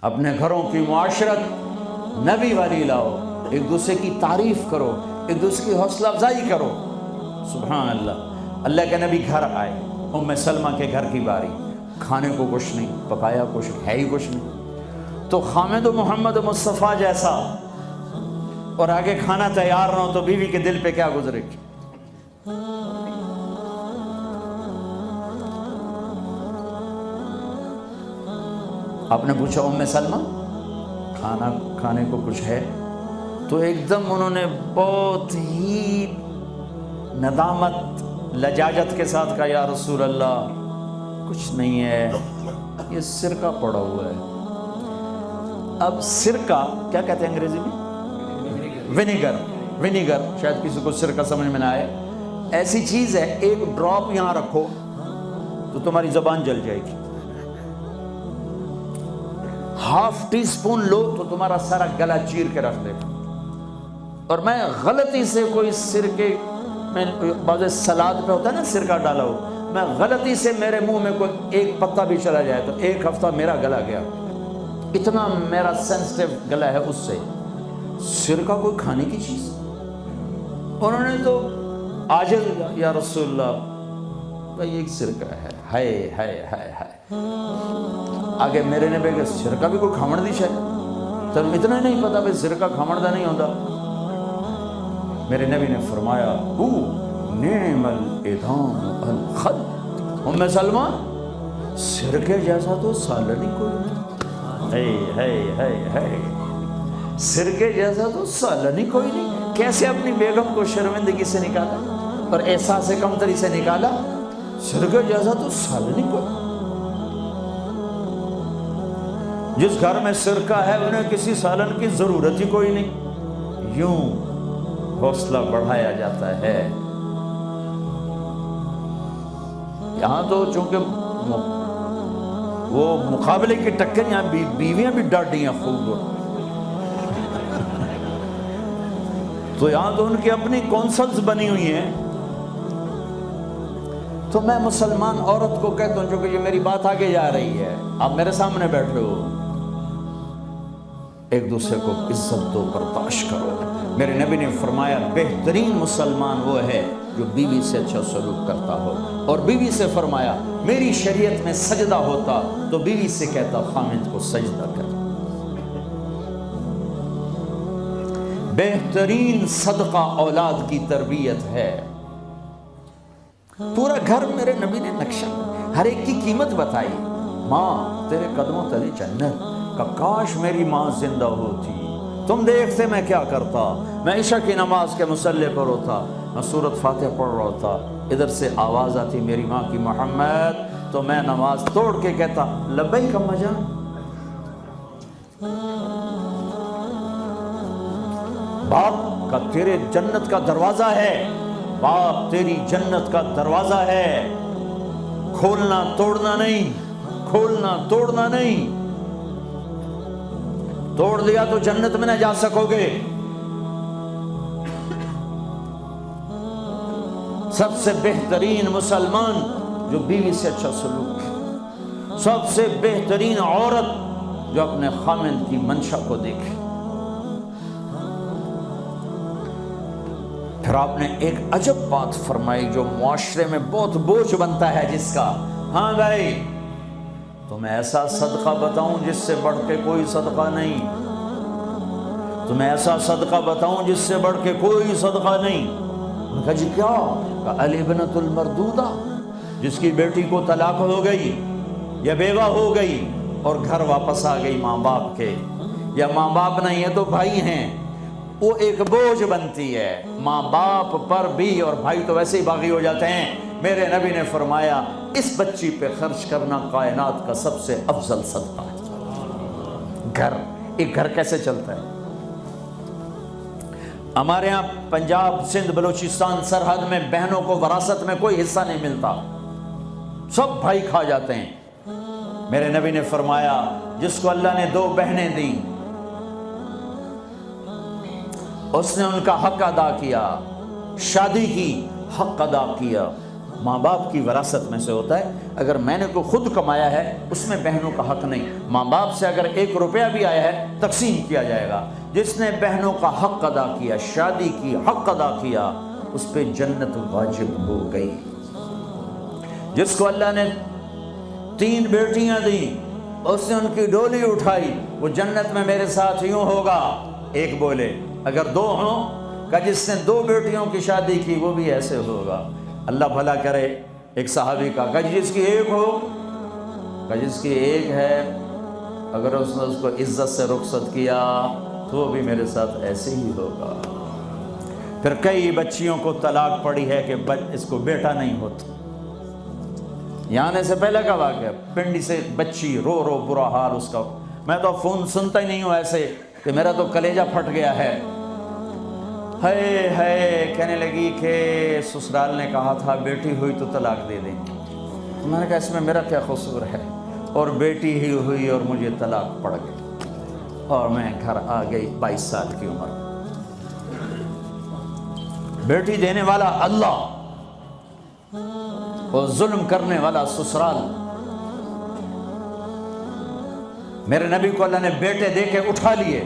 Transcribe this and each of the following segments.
اپنے گھروں کی معاشرت نبی والی لاؤ، ایک دوسرے کی تعریف کرو، ایک دوسرے کی حوصلہ افزائی کرو۔ سبحان اللہ، اللہ کے نبی گھر آئے، ام سلمہ کے گھر کی باری، کھانے کو کچھ نہیں، پکایا کچھ ہے ہی کچھ نہیں، تو خامد و محمد مصطفیٰ جیسا اور آگے کھانا تیار نہ ہو تو بیوی کے دل پہ کیا گزرے گی؟ آپ نے پوچھا ام سلمہ کھانا کھانے کو کچھ ہے؟ تو ایک دم انہوں نے بہت ہی ندامت لجاجت کے ساتھ کہا، یا رسول اللہ کچھ نہیں ہے، یہ سرکہ پڑا ہوا ہے۔ اب سرکہ کیا کہتے ہیں انگریزی میں؟ ونیگر، شاید کسی کو سرکہ سمجھ میں نہ آئے، ایسی چیز ہے ایک ڈراپ یہاں رکھو تو تمہاری زبان جل جائے گی، ہاف ٹی سپون لو تو تمہارا سارا گلا چیر کے رکھ دے گا۔ اور میں غلطی سے کوئی سرکے میں، بعض سلاد پہ ہوتا ہے نا سرکہ ڈالا ہو، میں غلطی سے میرے منہ میں کوئی ایک پتا بھی چلا جائے تو ایک ہفتہ میرا گلا گیا، اتنا میرا سینسٹیو گلا ہے اس سے۔ سرکہ کوئی کھانے کی چیز؟ انہوں نے تو عاجز، یا رسول اللہ بھائی ایک سرکہ ہے، ہائے ہائے ہائے ہائے۔ آگے میرے نے کہ سرکہ بھی کوئی کھامڑ دی شاید، تم اتنا ہی نہیں پتا بھائی سرکہ کھامڑ دا نہیں ہوتا۔ میرے نبی نے فرمایا نعم الادام الخل، ام سلمہ سرکے جیسا تو سالن ہی کوئی نہیں، سرکے جیسا تو سالن ہی کوئی نہیں۔ کیسے اپنی بیگم کو شرمندگی سے نکالا اور احساس کمتری سے نکالا، سرکے جیسا تو سالن ہی کوئی۔ جس گھر میں سرکہ ہے انہیں کسی سالن کی ضرورت ہی کوئی نہیں۔ یوں حوصلہ بڑھایا جاتا ہے۔ یہاں تو چونکہ وہ مقابلے کی ٹکر، یہاں بیویاں بھی ڈاٹی ہیں خوب، تو یہاں تو ان کی اپنی کونسلز بنی ہوئی ہیں۔ تو میں مسلمان عورت کو کہتا ہوں، چونکہ یہ میری بات آگے جا رہی ہے، آپ میرے سامنے بیٹھے ہو، ایک دوسرے کو عزت دو، برداشت کرو۔ میرے نبی نے فرمایا بہترین مسلمان وہ ہے جو بیوی سے اچھا سلوک کرتا ہو، اور بیوی سے فرمایا میری شریعت میں سجدہ ہوتا تو بیوی سے کہتا خامد کو سجدہ کر۔ بہترین صدقہ اولاد کی تربیت ہے۔ پورا گھر میرے نبی نے نقشہ، ہر ایک کی قیمت بتائی۔ ماں تیرے قدموں تلے جنت، کہ کاش میری ماں زندہ ہوتی، تم دیکھتے میں کیا کرتا، میں عشاء کی نماز کے مصلی پر ہوتا، میں سورۃ فاتحہ پڑھ رہا ہوتا، ادھر سے آواز آتی میری ماں کی محمد، تو میں نماز توڑ کے کہتا لبیک اماں جان۔ باپ کا تیرے جنت کا دروازہ ہے، باپ تیری جنت کا دروازہ ہے، کھولنا توڑنا نہیں، کھولنا توڑنا نہیں۔ توڑ دیا تو جنت میں نہ جا سکو گے۔ سب سے بہترین مسلمان جو بیوی سے اچھا سلوک ہے، سب سے بہترین عورت جو اپنے خامند کی منشا کو دیکھے۔ پھر آپ نے ایک عجب بات فرمائی جو معاشرے میں بہت بوجھ بنتا ہے جس کا، ہاں بھائی تمہیں ایسا صدقہ بتاؤں جس سے بڑھ کے کوئی صدقہ نہیں، تمہیں ایسا صدقہ بتاؤں جس سے بڑھ کے کوئی صدقہ نہیں۔ انہوں نے کہا جی کیا؟ کہا الابنۃ المردودہ، جس کی بیٹی کو طلاق ہو گئی یا بیوہ ہو گئی اور گھر واپس آ گئی ماں باپ کے، یا ماں باپ نہیں ہے تو بھائی ہیں، وہ ایک بوجھ بنتی ہے ماں باپ پر بھی، اور بھائی تو ویسے ہی باغی ہو جاتے ہیں۔ میرے نبی نے فرمایا اس بچی پہ خرچ کرنا کائنات کا سب سے افضل صدقہ ہے۔ گھر، ایک گھر کیسے چلتا ہے؟ ہمارے ہاں پنجاب، سندھ، بلوچستان سرحد میں بہنوں کو وراثت میں کوئی حصہ نہیں ملتا، سب بھائی کھا جاتے ہیں۔ میرے نبی نے فرمایا جس کو اللہ نے 2 بہنیں دیں اس نے ان کا حق ادا کیا، شادی کی، حق ادا کیا، ماں باپ کی وراثت میں سے ہوتا ہے. اگر میں نے کوئی خود کمایا ہے اس میں بہنوں کا حق نہیں. ماں باپ سے اگر 1 روپیہ بھی آیا ہے تقسیم کیا جائے گا. جس نے بہنوں کا حق ادا کیا، شادی کی حق ادا کیا، اس پہ جنت واجب ہو گئی. جس کو اللہ نے 3 بیٹیاں دیں، اس نے ان کی ڈولی اٹھائی، وہ جنت میں میرے ساتھ یوں ہوگا. ایک بولے. اگر 2 ہوں، کہ جس نے 2 بیٹیوں کی شادی کی وہ بھی ایسے ہوگا. اللہ بھلا کرے. ایک صحابی کا کہ جس کی 1 ہو، کہ جس کی 1 ہے، اگر اس نے اس کو عزت سے رخصت کیا تو وہ بھی میرے ساتھ ایسے ہی ہوگا. پھر کئی بچیوں کو طلاق پڑی ہے کہ اس کو بیٹا نہیں ہوتا. یہاں آنے سے پہلے کا واقعہ، پنڈی سے بچی رو رو برا حال اس کا. میں تو فون سنتا ہی نہیں ہوں ایسے کہ میرا تو کلیجہ پھٹ گیا ہے. ہے کہنے لگی کہ سسرال نے کہا تھا بیٹی ہوئی تو طلاق دے دیں. میں نے کہا اس میں میرا کیا قصور ہے، اور بیٹی ہی ہوئی اور مجھے طلاق پڑ گئی اور میں گھر آ گئی 22 سال کی عمر. بیٹی دینے والا اللہ اور ظلم کرنے والا سسرال. میرے نبی کو اللہ نے بیٹے دے کے اٹھا لیے.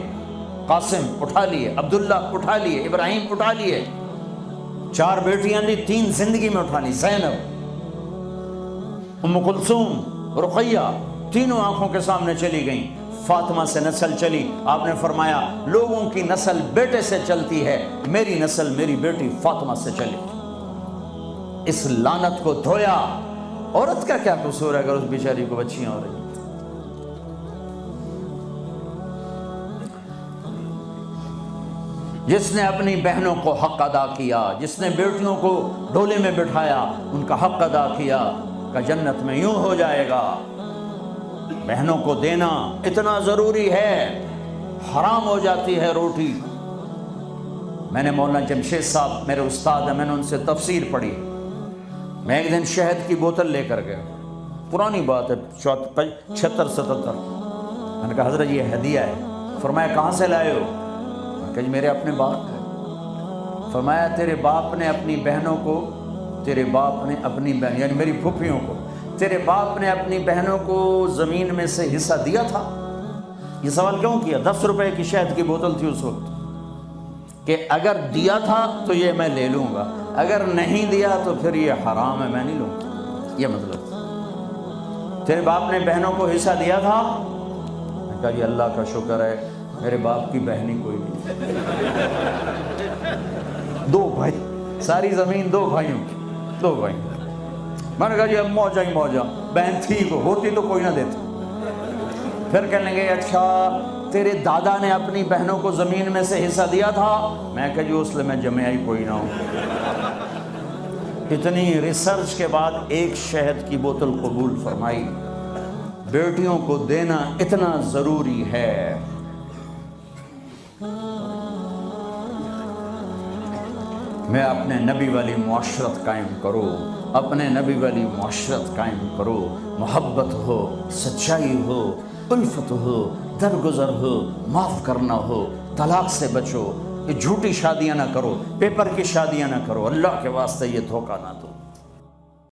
قاسم اٹھا لیے، عبداللہ اٹھا لیے، ابراہیم اٹھا لیے. 4 بیٹیاں دی، 3 زندگی میں اٹھا لی. زینب، ام کلثوم، رقیہ، تینوں آنکھوں کے سامنے چلی گئیں. فاطمہ سے نسل چلی. آپ نے فرمایا لوگوں کی نسل بیٹے سے چلتی ہے، میری نسل میری بیٹی فاطمہ سے چلی. اس لعنت کو دھویا. عورت کا کیا قصور ہے اگر اس بیچاری کو بچیاں ہو رہی؟ جس نے اپنی بہنوں کو حق ادا کیا، جس نے بیٹیوں کو ڈولے میں بٹھایا، ان کا حق ادا کیا، کہ جنت میں یوں ہو جائے گا. بہنوں کو دینا اتنا ضروری ہے، حرام ہو جاتی ہے روٹی. میں نے مولانا جمشید صاحب میرے استاد ہیں، میں نے ان سے تفسیر پڑھی. میں ایک دن شہد کی بوتل لے کر گیا، پرانی بات ہے 76-77. میں نے کہا حضرت یہ ہدیہ ہے. فرمایا کہاں سے لائے ہو؟ کہ میرے اپنے باپ ہے. فرمایا تیرے باپ نے اپنی بہنوں کو، تیرے باپ نے اپنی بہن یعنی میری پھوپھیوں کو، تیرے باپ نے اپنی بہنوں کو زمین میں سے حصہ دیا تھا؟ یہ سوال کیوں کیا؟ 10 روپے کی شہد کی بوتل تھی اس وقت، کہ اگر دیا تھا تو یہ میں لے لوں گا، اگر نہیں دیا تو پھر یہ حرام ہے، میں نہیں لوں گا. یہ مطلب تیرے باپ نے بہنوں کو حصہ دیا تھا؟ میں کہا جی اللہ کا شکر ہے میرے باپ کی بہن ہی کوئی نہیں. 2 بھائی، ساری زمین 2 بھائیوں کی، 2 بھائی. میں نے کہا جی اب موجہ ہی موجہ، بہن تھی کو ہوتی تو کوئی نہ دیتا. پھر کہنے لگے اچھا تیرے دادا نے اپنی بہنوں کو زمین میں سے حصہ دیا تھا؟ میں کہا جی اس لیے میں جمعہ ہی کوئی نہ ہوں. اتنی ریسرچ کے بعد ایک شہد کی بوتل قبول فرمائی. بیٹیوں کو دینا اتنا ضروری ہے. میں اپنے نبی والی معاشرت قائم کرو، اپنے نبی والی معاشرت قائم کرو. محبت ہو، سچائی ہو، الفت ہو، درگزر ہو، معاف کرنا ہو، طلاق سے بچو. یہ جھوٹی شادیاں نہ کرو، پیپر کی شادیاں نہ کرو. اللہ کے واسطے یہ دھوکہ نہ دو.